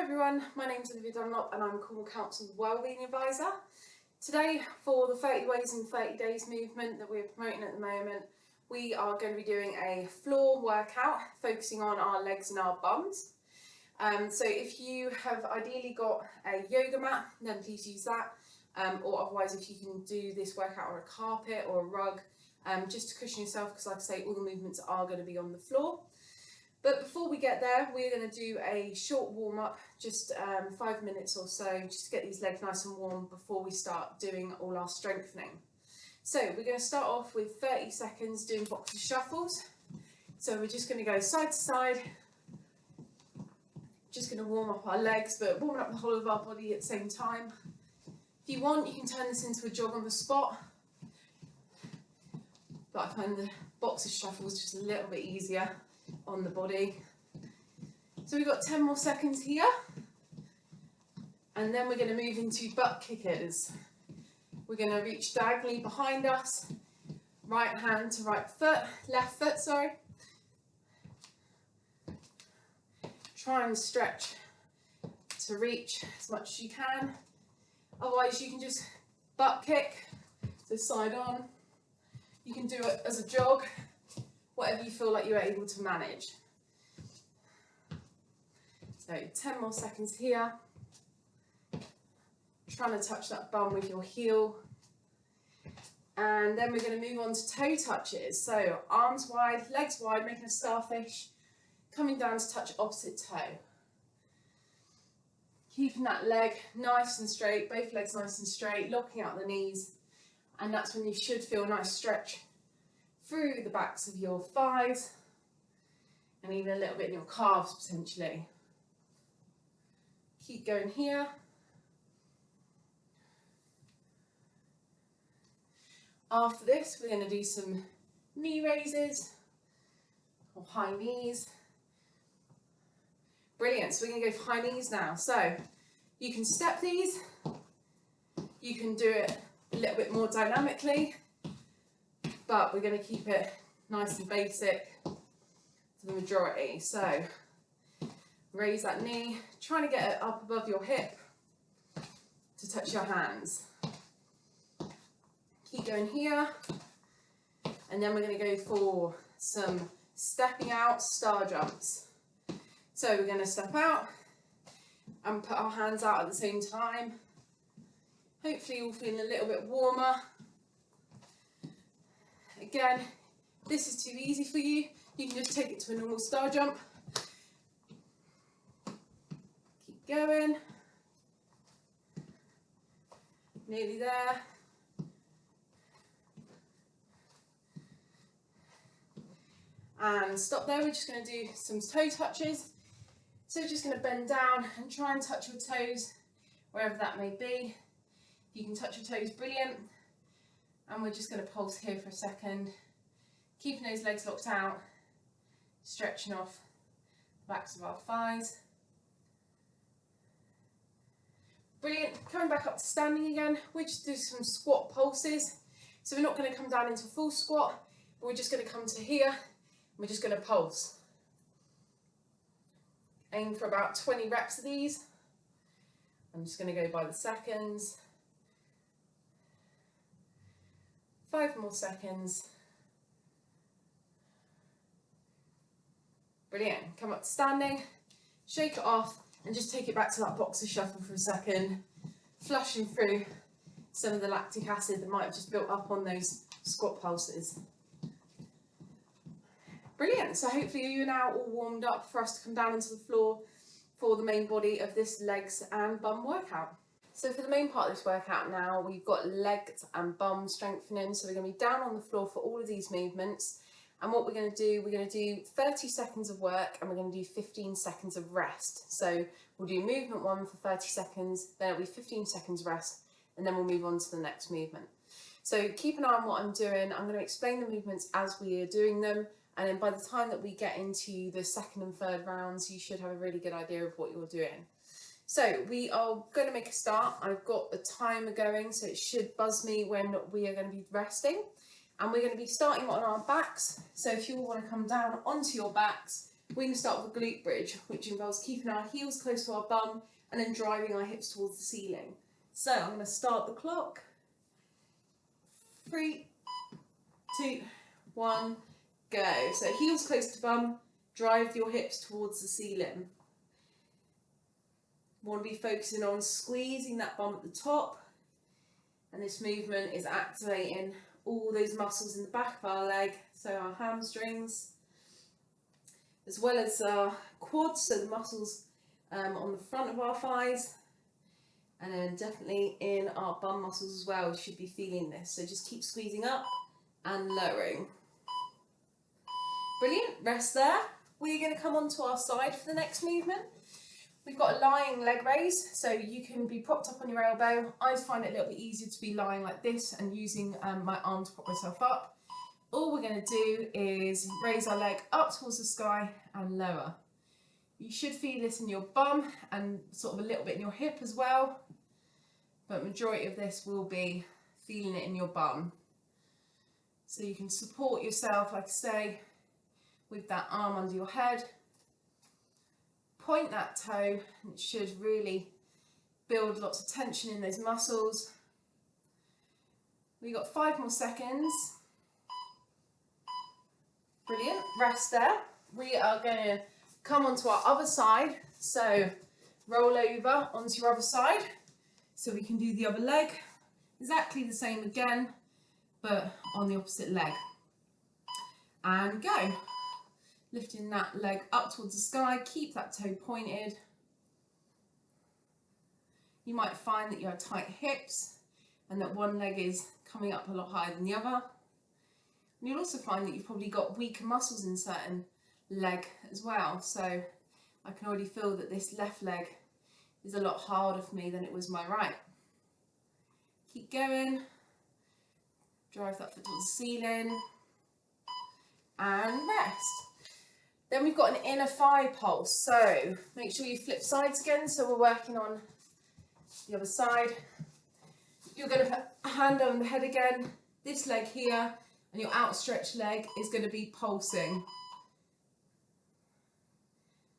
everyone, my name's Olivia Dunlop and I'm Cornwall Council's Wellbeing Advisor. Today, for the 30 Ways in 30 Days movement that we're promoting at the moment, we are going to be doing a floor workout focusing on our legs and our bums. So if you have ideally got a yoga mat, then please use that, or otherwise if you can do this workout on a carpet or a rug, just to cushion yourself, because like I say, all the movements are going to be on the floor. But before we get there, we're going to do a short warm-up, just 5 minutes or so, just to get these legs nice and warm before we start doing all our strengthening. So we're going to start off with 30 seconds doing boxer shuffles. So we're just going to go side to side, just going to warm up our legs, but warming up the whole of our body at the same time. If you want, you can turn this into a jog on the spot, but I find the boxer shuffles just a little bit easier on the body. So we've got 10 more seconds here, and then we're going to move into butt kickers. We're going to reach diagonally behind us, right hand to right foot, left foot, sorry. Try and stretch to reach as much as you can. Otherwise you can just butt kick, so side on. You can do it as a jog, whatever you feel like you're able to manage. So 10 more seconds here. Trying to touch that bum with your heel. And then we're going to move on to toe touches. So arms wide, legs wide, making a starfish, coming down to touch opposite toe. Keeping that leg nice and straight, both legs nice and straight, locking out the knees. And that's when you should feel a nice stretch through the backs of your thighs and even a little bit in your calves potentially. Keep going here. After this, we're going to do some knee raises or high knees. Brilliant, so we're going to go for high knees now. So you can step these, you can do it a little bit more dynamically, but we're going to keep it nice and basic for the majority. So raise that knee, trying to get it up above your hip to touch your hands. Keep going here, and then we're going to go for some stepping out star jumps. So we're going to step out and put our hands out at the same time. Hopefully you're feeling a little bit warmer. Again, if this is too easy for you, you can just take it to a normal star jump. Keep going. Nearly there. And stop there, we're just going to do some toe touches. So just going to bend down and try and touch your toes, wherever that may be. If you can touch your toes, brilliant. And we're just going to pulse here for a second, keeping those legs locked out, stretching off the backs of our thighs. Brilliant. Coming back up to standing again, we just do some squat pulses. So we're not going to come down into full squat, but we're just going to come to here. We're just going to pulse. Aim for about 20 reps of these. I'm just going to go by the seconds. 5 more seconds. Brilliant. Come up to standing, shake it off, and just take it back to that boxer shuffle for a second, flushing through some of the lactic acid that might have just built up on those squat pulses. Brilliant. So hopefully you're now all warmed up for us to come down into the floor for the main body of this legs and bum workout. So for the main part of this workout now, we've got legs and bum strengthening. So we're going to be down on the floor for all of these movements. And what we're going to do 30 seconds of work and we're going to do 15 seconds of rest. So we'll do movement 1 for 30 seconds, then it'll be 15 seconds rest, and then we'll move on to the next movement. So keep an eye on what I'm doing. I'm going to explain the movements as we are doing them. And then by the time that we get into the second and third rounds, you should have a really good idea of what you're doing. So we are going to make a start. I've got a timer going, so it should buzz me when we are going to be resting. And we're going to be starting on our backs. So if you want to come down onto your backs, we're going to start with a glute bridge, which involves keeping our heels close to our bum and then driving our hips towards the ceiling. So I'm going to start the clock. 3, 2, 1, go. So heels close to bum, drive your hips towards the ceiling. We want to be focusing on squeezing that bum at the top, and this movement is activating all those muscles in the back of our leg, so our hamstrings, as well as our quads, so the muscles on the front of our thighs, and then definitely in our bum muscles as well. We should be feeling this, so just keep squeezing up and lowering. Brilliant, rest there. We're going to come onto our side for the next movement. We've got a lying leg raise, so you can be propped up on your elbow. I find it a little bit easier to be lying like this and using my arm to prop myself up. All we're going to do is raise our leg up towards the sky and lower. You should feel this in your bum and sort of a little bit in your hip as well, but majority of this will be feeling it in your bum. So you can support yourself, like I say, with that arm under your head. Point that toe, and it should really build lots of tension in those muscles. We've got 5 more seconds. Brilliant, rest there. We are going to come onto our other side, so roll over onto your other side, so we can do the other leg. Exactly the same again, but on the opposite leg. And go. Lifting that leg up towards the sky, keep that toe pointed. You might find that you have tight hips and that one leg is coming up a lot higher than the other. And you'll also find that you've probably got weaker muscles in certain leg as well. So I can already feel that this left leg is a lot harder for me than it was my right. Keep going. Drive that foot towards the ceiling. And rest. Then we've got an inner thigh pulse. So make sure you flip sides again. So we're working on the other side. You're going to put a hand on the head again. This leg here. And your outstretched leg is going to be pulsing.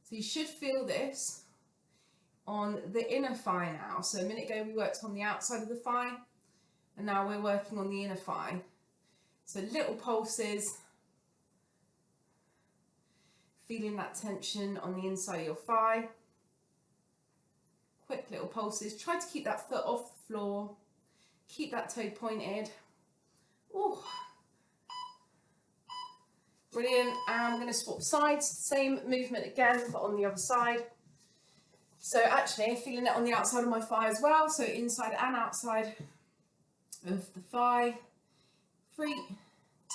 So you should feel this on the inner thigh now. So a minute ago we worked on the outside of the thigh, and now we're working on the inner thigh. So little pulses, feeling that tension on the inside of your thigh. Quick little pulses. Try to keep that foot off the floor. Keep that toe pointed. Ooh. Brilliant, and I'm going to swap sides, same movement again, but on the other side. So actually, feeling it on the outside of my thigh as well, so inside and outside of the thigh. 3,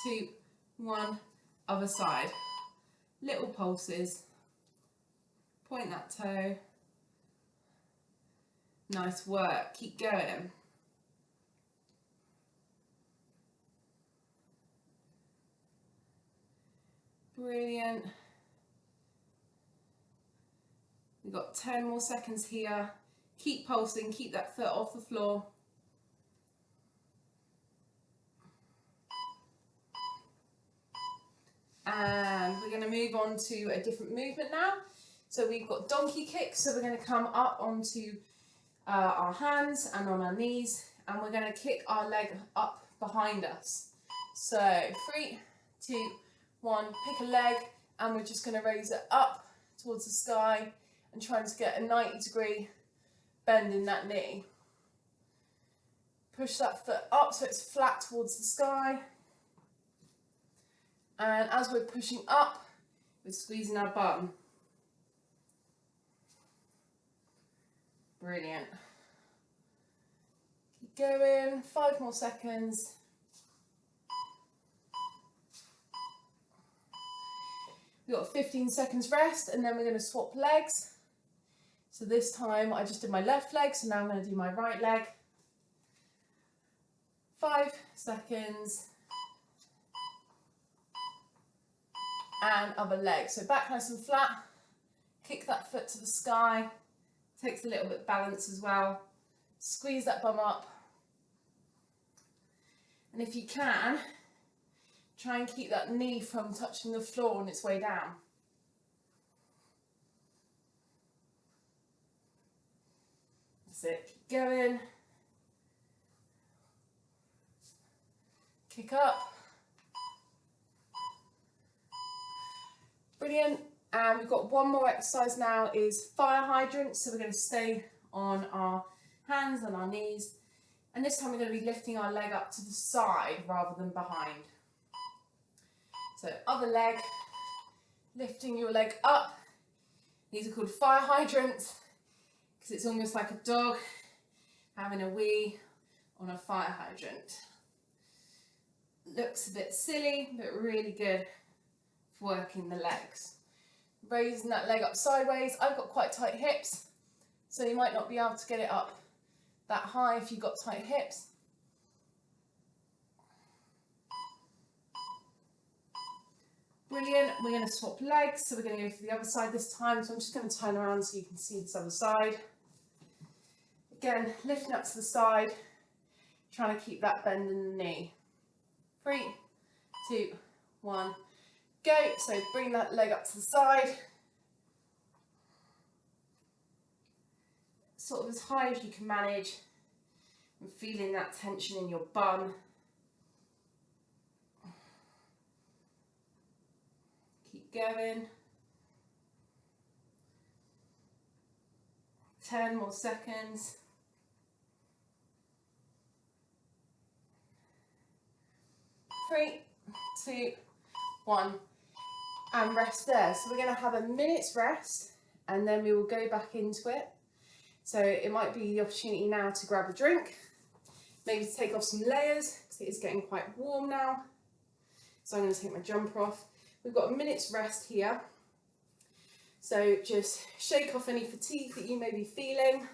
2, 1, other side. Little pulses, point that toe. Nice work, keep going. Brilliant. We've got 10 more seconds here. Keep pulsing, keep that foot off the floor. And we're going to move on to a different movement now. So we've got donkey kicks. So we're going to come up onto our hands and on our knees, and we're going to kick our leg up behind us. So 3, 2, 1, pick a leg, and we're just going to raise it up towards the sky and trying to get a 90-degree bend in that knee. Push that foot up so it's flat towards the sky. And as we're pushing up, we're squeezing our bum. Brilliant. Keep going, 5 more seconds. We've got 15 seconds rest, and then we're going to swap legs. So this time I just did my left leg, so now I'm going to do my right leg. 5 seconds. And other leg. So back nice and flat. Kick that foot to the sky. Takes a little bit of balance as well. Squeeze that bum up. And if you can, try and keep that knee from touching the floor on its way down. That's it, keep going. Kick up. Brilliant. And we've got one more exercise now, is fire hydrants. So we're going to stay on our hands and our knees. And this time we're going to be lifting our leg up to the side rather than behind. So other leg, lifting your leg up. These are called fire hydrants because it's almost like a dog having a wee on a fire hydrant. Looks a bit silly, but really good for working the legs. Raising that leg up sideways. I've got quite tight hips, so you might not be able to get it up that high if you've got tight hips. Brilliant. We're going to swap legs, so we're going to go for the other side this time. So I'm just going to turn around so you can see this other side. Again, lifting up to the side, trying to keep that bend in the knee. 3, 2, 1, go. So bring that leg up to the side. Sort of as high as you can manage, and feeling that tension in your bum. Keep going. 10 more seconds. 3, 2, 1, and rest there. So we're going to have a minute's rest and then we will go back into it. So it might be the opportunity now to grab a drink, maybe to take off some layers because it is getting quite warm now. So I'm going to take my jumper off. We've got a minute's rest here. So just shake off any fatigue that you may be feeling.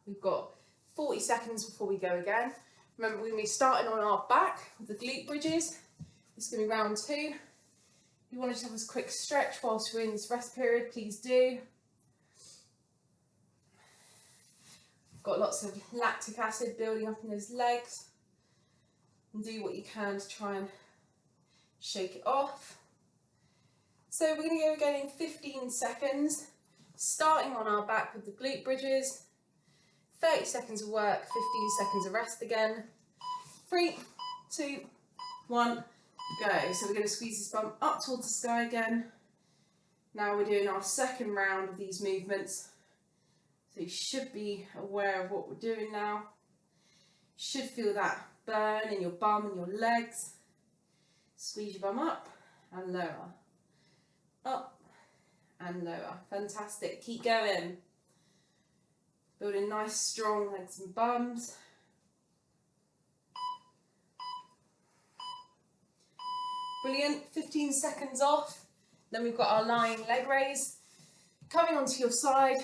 We've got 40 seconds before we go again. Remember, we're going to be starting on our back with the glute bridges. It's going to be round 2. If you want to have a quick stretch whilst we're in this rest period, please do. Got lots of lactic acid building up in those legs. And do what you can to try and shake it off. So we're going to go again in 15 seconds, starting on our back with the glute bridges. 30 seconds of work, 15 seconds of rest again. 3, 2, 1, go. So we're going to squeeze this bum up towards the sky again. Now we're doing our second round of these movements. So you should be aware of what we're doing now. You should feel that burn in your bum and your legs. Squeeze your bum up and lower. Up and lower. Fantastic. Keep going. Building nice strong legs and bums. Brilliant. 15 seconds off. Then we've got our lying leg raise. Coming onto your side,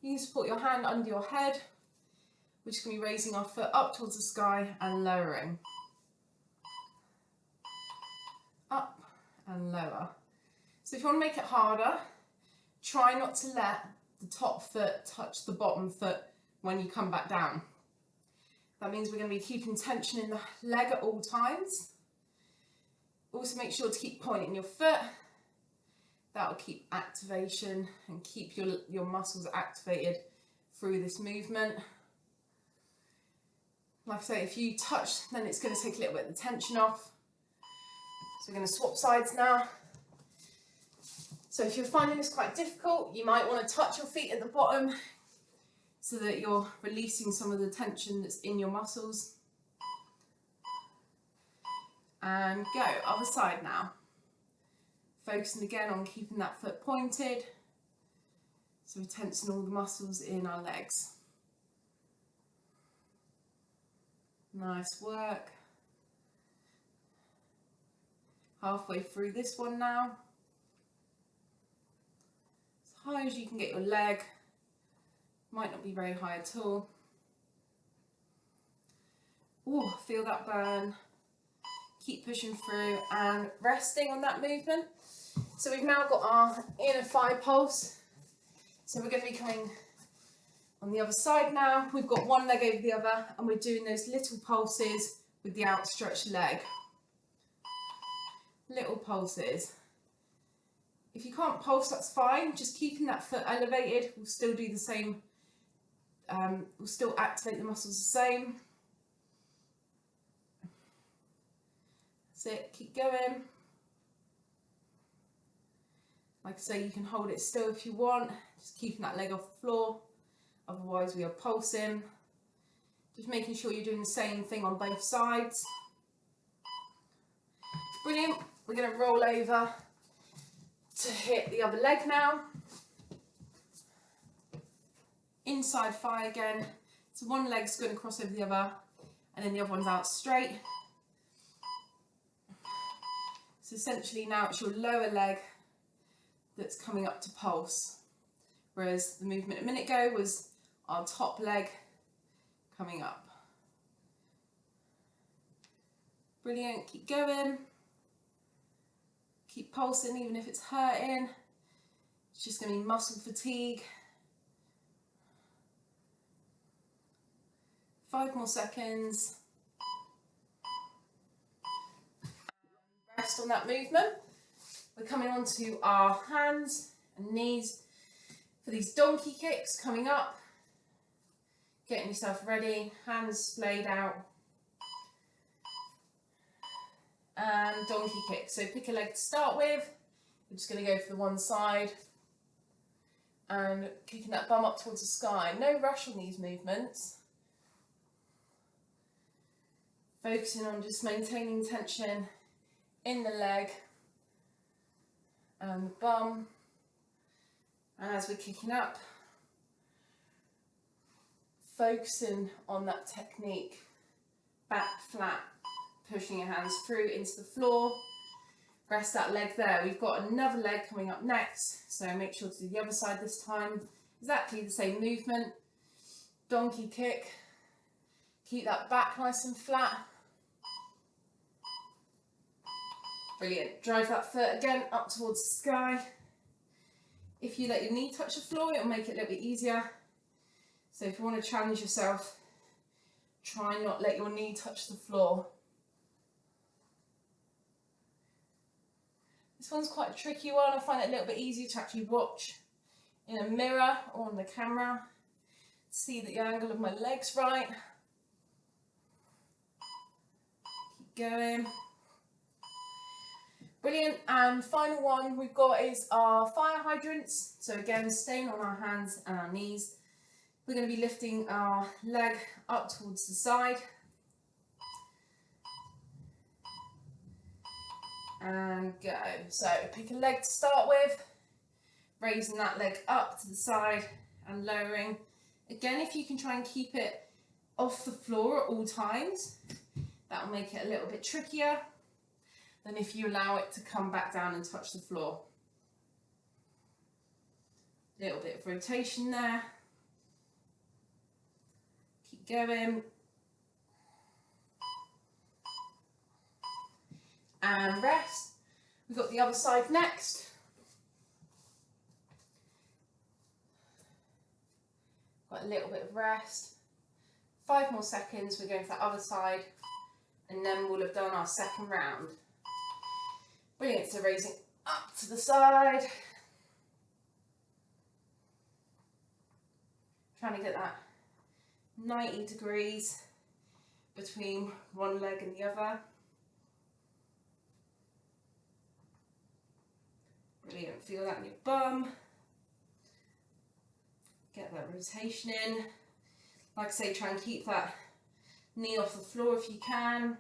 you can support your hand under your head. We're just going to be raising our foot up towards the sky and lowering. Up and lower. So if you want to make it harder, try not to let the top foot touch the bottom foot when you come back down. That means we're going to be keeping tension in the leg at all times. Also make sure to keep pointing your foot. That will keep activation and keep your muscles activated through this movement. Like I say, if you touch, then it's going to take a little bit of the tension off. So we're going to swap sides now. So if you're finding this quite difficult, you might want to touch your feet at the bottom so that you're releasing some of the tension that's in your muscles. And go, other side now. Focusing again on keeping that foot pointed. So we're tensing all the muscles in our legs. Nice work. Halfway through this one now. As high as you can get your leg. Might not be very high at all. Oh, feel that burn. Keep pushing through and resting on that movement. So we've now got our inner thigh pulse. So we're going to be coming on the other side now. We've got one leg over the other and we're doing those little pulses with the outstretched leg. Little pulses. If you can't pulse, that's fine. Just keeping that foot elevated will still do the same. Will still activate the muscles the same. That's it. Keep going. Like I say, you can hold it still if you want. Just keeping that leg off the floor. Otherwise, we are pulsing. Just making sure you're doing the same thing on both sides. Brilliant. We're going to roll over to hit the other leg now. Inside fly again. So one leg's going to cross over the other, and then the other one's out straight. So essentially now it's your lower leg that's coming up to pulse, whereas the movement a minute ago was our top leg coming up. Brilliant. Keep going. Keep pulsing even if it's hurting. It's just going to be muscle fatigue. 5 more seconds. Rest on that movement. We're coming on to our hands and knees for these donkey kicks coming up. Getting yourself ready, hands splayed out. And donkey kick. So pick a leg to start with. We're just going to go for the one side and kicking that bum up towards the sky. No rush on these movements. Focusing on just maintaining tension in the leg and the bum. And as we're kicking up, focusing on that technique. Back flat, pushing your hands through into the floor. Rest that leg there. We've got another leg coming up next, so make sure to do the other side this time. Exactly the same movement. Donkey kick. Keep that back nice and flat. Brilliant. Drive that foot again up towards the sky. If you let your knee touch the floor, it'll make it a little bit easier. So if you want to challenge yourself, try and not let your knee touch the floor. This one's quite a tricky one. I find it a little bit easier to actually watch in a mirror or on the camera. See that the angle of my leg's right. Keep going. Brilliant. And final one we've got is our fire hydrants. So again, staying on our hands and our knees. We're going to be lifting our leg up towards the side. And go. So pick a leg to start with. Raising that leg up to the side and lowering. Again, if you can try and keep it off the floor at all times, that will make it a little bit trickier than if you allow it to come back down and touch the floor. A little bit of rotation there. Keep going. And rest. We've got the other side next. Got a little bit of rest. 5 more seconds, we're going for the other side, and then we'll have done our second round. Brilliant, so raising up to the side. Trying to get that 90 degrees between one leg and the other. Brilliant, feel that in your bum. Get that rotation in. Like I say, try and keep that knee off the floor if you can.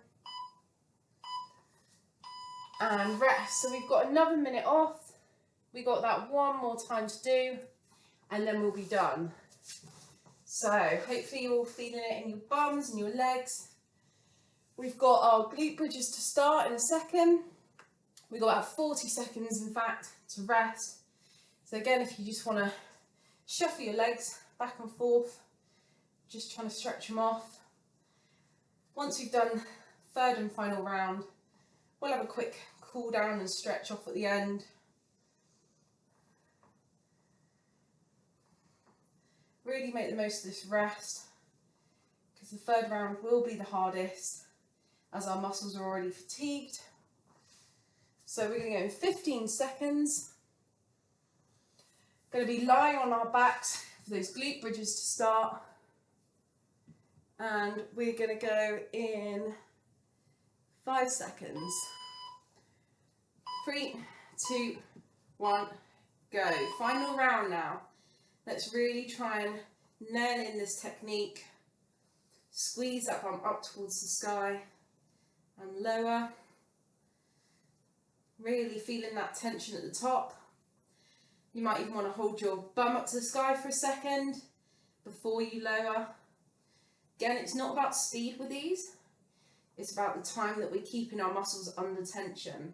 And rest. So we've got another minute off. We've got that one more time to do, and then we'll be done. So hopefully you're all feeling it in your bums and your legs. We've got our glute bridges to start in a second. We've got about 40 seconds, in fact, to rest. So again, if you just want to shuffle your legs back and forth, just trying to stretch them off. Once you've done third and final round, we'll have a quick cool down and stretch off at the end. Really make the most of this rest, because the third round will be the hardest as our muscles are already fatigued. So we're going to go in 15 seconds. Going to be lying on our backs for those glute bridges to start. And we're going to go in 5 seconds. 3, 2, 1, go. Final round now. Let's really try and nail in this technique. Squeeze that bum up towards the sky and lower. Really feeling that tension at the top. You might even want to hold your bum up to the sky for a second before you lower. Again, it's not about speed with these. It's about the time that we're keeping our muscles under tension.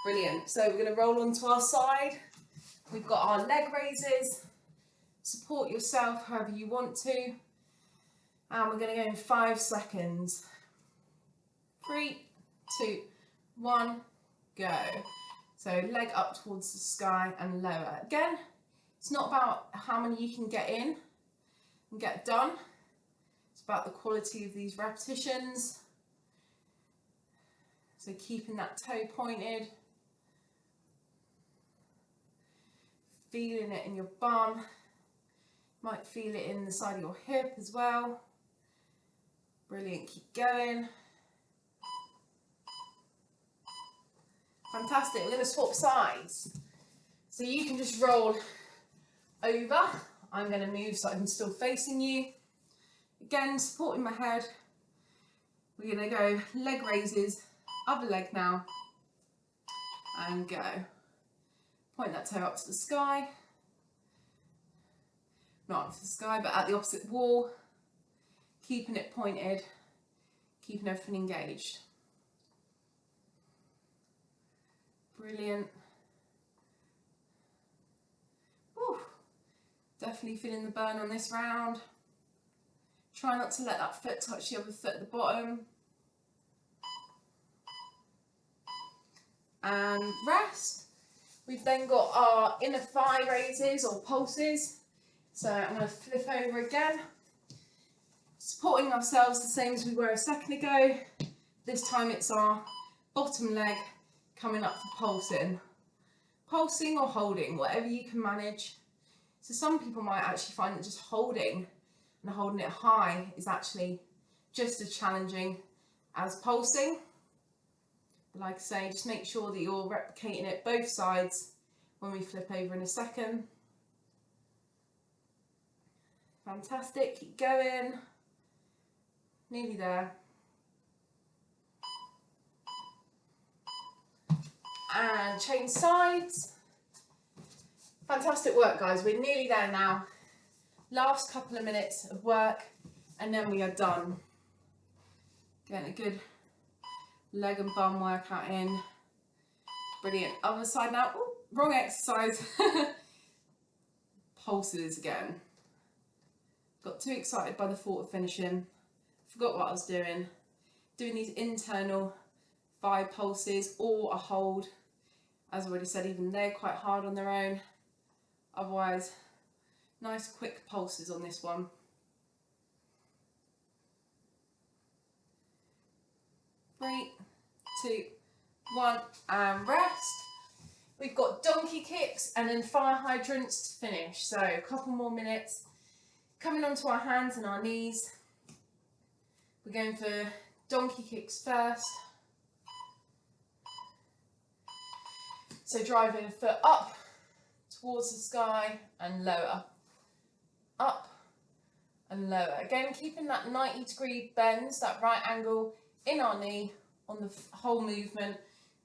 Brilliant. So we're going to roll onto our side. We've got our leg raises. Support yourself however you want to. And we're going to go in 5 seconds. 3, 2, 1, go. So leg up towards the sky and lower. Again, it's not about how many you can get in and get done. It's about the quality of these repetitions. So keeping that toe pointed. Feeling it in your bum. Might feel it in the side of your hip as well. Brilliant, keep going. Fantastic, we're going to swap sides. So you can just roll over. I'm going to move so I'm still facing you. Again, supporting my head. We're going to go leg raises, other leg now, and go. Point that toe up to the sky. Not up to the sky, but at the opposite wall. Keeping it pointed, keeping everything engaged. Brilliant. Whew. Definitely feeling the burn on this round. Try not to let that foot touch the other foot at the bottom. And rest. We've then got our inner thigh raises or pulses. So I'm going to flip over again. Supporting ourselves the same as we were a second ago. This time it's our bottom leg coming up for pulsing. Pulsing or holding, whatever you can manage. So some people might actually find that just holding and holding it high is actually just as challenging as pulsing. But like I say, just make sure that you're replicating it both sides when we flip over in a second. Fantastic, keep going. Nearly there. And change sides. Fantastic work, guys. We're nearly there now. Last couple of minutes of work and then we are done. Getting a good leg and bum workout in. Brilliant. Other side now. Ooh, wrong exercise. Pulses again. Got too excited by the thought of finishing. Forgot what I was doing. Doing these internal thigh pulses or a hold. As I already said, even they're quite hard on their own. Otherwise, nice quick pulses on this one. Three, 2, 1, and rest. We've got donkey kicks and then fire hydrants to finish. So a couple more minutes. Coming onto our hands and our knees. We're going for donkey kicks first. So driving a foot up towards the sky and lower. Up and lower. Again, keeping that 90-degree bend, that right angle in our knee on the whole movement,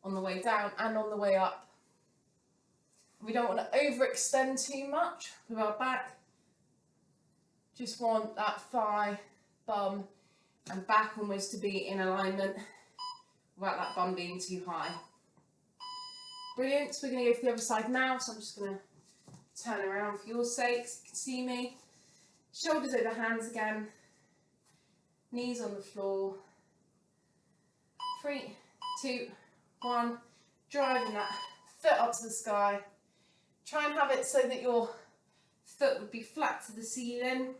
on the way down and on the way up. We don't want to overextend too much with our back. Just want that thigh, bum and back almost to be in alignment without that bum being too high. Brilliant, so we're going to go for the other side now, so I'm just going to turn around for your sake so you can see me. Shoulders over hands again, knees on the floor. 3, 2, 1, driving that foot up to the sky. Try and have it so that your foot would be flat to the ceiling.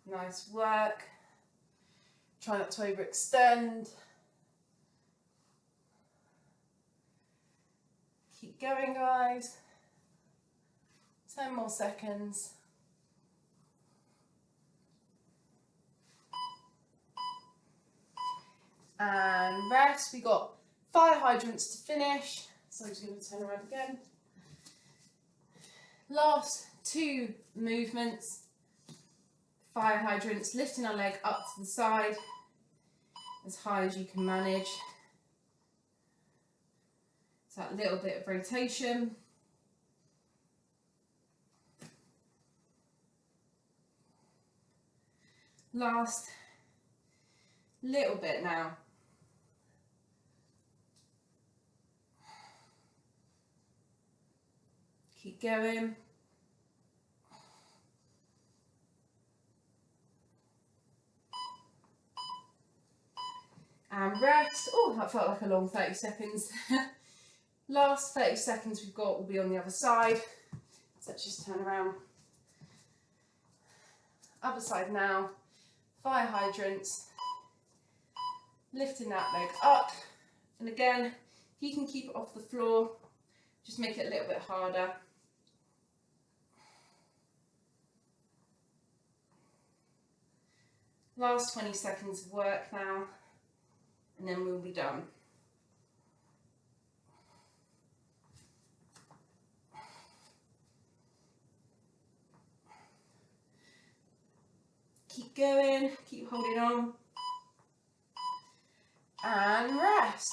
Nice work. Try not to overextend. Keep going, guys. 10 more seconds. And rest. We got 5 hydrants to finish. So I'm just going to turn around again. Last 2 movements. 5 hydrants, lifting our leg up to the side as high as you can manage. So that little bit of rotation. Last little bit now. Keep going. And rest. Oh, that felt like a long 30 seconds. Last 30 seconds we've got will be on the other side. So let's just turn around. Other side now. 5 hydrants. Lifting that leg up. And again, if you can keep it off the floor, just make it a little bit harder. Last 20 seconds of work now, and then we'll be done. Keep going, keep holding on. And rest.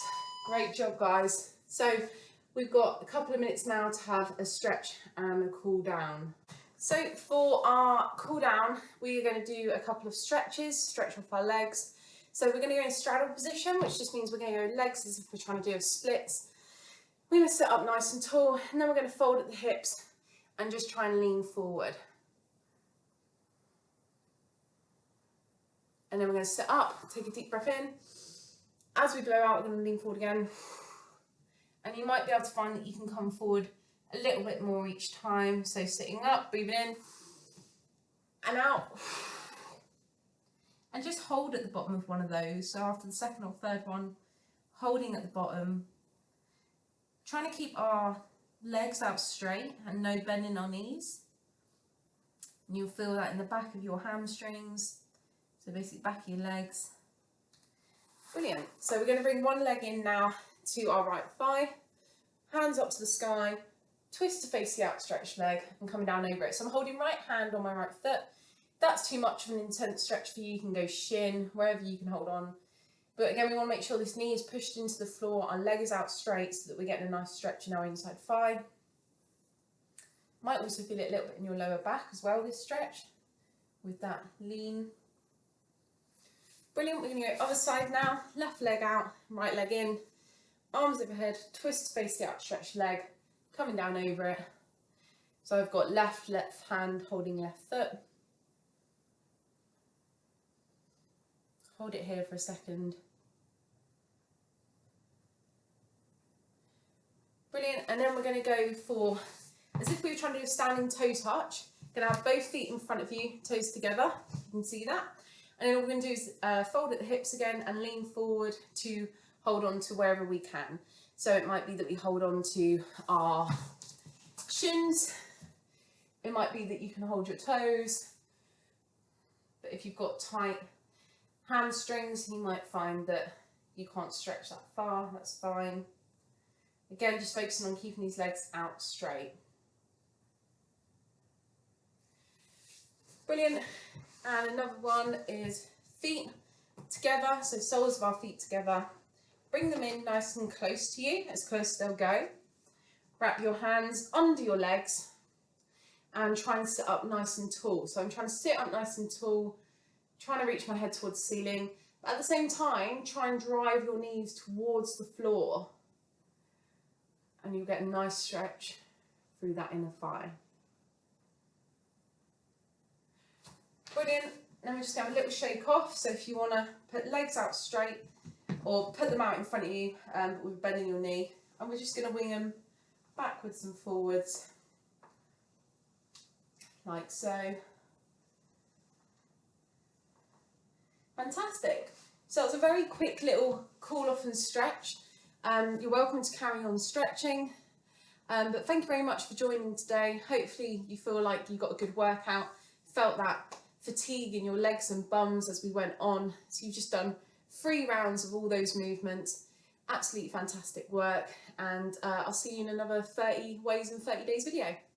Great job, guys. So we've got a couple of minutes now to have a stretch and a cool down. So for our cool down, we are going to do a couple of stretches, stretch off our legs. So we're going to go in straddle position, which just means we're going to go legs as if we're trying to do a splits. We're going to sit up nice and tall, and then we're going to fold at the hips and just try and lean forward. And then we're going to sit up, take a deep breath in. As we blow out, we're going to lean forward again. And you might be able to find that you can come forward a little bit more each time. So sitting up, breathing in and out. And just hold at the bottom of one of those. So after the second or third one, holding at the bottom. Trying to keep our legs out straight and no bend in our knees. And you'll feel that in the back of your hamstrings. So basically back of your legs. Brilliant. So we're going to bring one leg in now to our right thigh. Hands up to the sky. Twist to face the outstretched leg and coming down over it. So I'm holding right hand on my right foot. If that's too much of an intense stretch for you, you can go shin, wherever you can hold on. But again, we want to make sure this knee is pushed into the floor, our leg is out straight so that we're getting a nice stretch in our inside thigh. Might also feel it a little bit in your lower back as well, this stretch, with that lean. Brilliant, we're going to go other side now. Left leg out, right leg in, arms overhead, twist to face the outstretched leg, coming down over it. So I've got left hand holding left foot. Hold it here for a second. Brilliant, and then we're going to go for, as if we were trying to do a standing toe touch. Going to have both feet in front of you, toes together, you can see that. And then all we're going to do is fold at the hips again and lean forward to hold on to wherever we can. So it might be that we hold on to our shins. It might be that you can hold your toes. But if you've got tight hamstrings, you might find that you can't stretch that far. That's fine. Again, just focusing on keeping these legs out straight. Brilliant. And another one is feet together, so soles of our feet together. Bring them in nice and close to you, as close as they'll go. Wrap your hands under your legs and try and sit up nice and tall. So I'm trying to sit up nice and tall, trying to reach my head towards the ceiling. But at the same time, try and drive your knees towards the floor. And you'll get a nice stretch through that inner thigh. Brilliant. Then we're just going to have a little shake off. So if you want to put legs out straight or put them out in front of you but with bending your knee. And we're just going to wing them backwards and forwards like so. Fantastic. So it's a very quick little cool off and stretch. You're welcome to carry on stretching. But thank you very much for joining today. Hopefully you feel like you got a good workout, felt that fatigue in your legs and bums as we went on. So you've just done 3 rounds of all those movements. Absolutely fantastic work, and I'll see you in another 30 ways in 30 days video.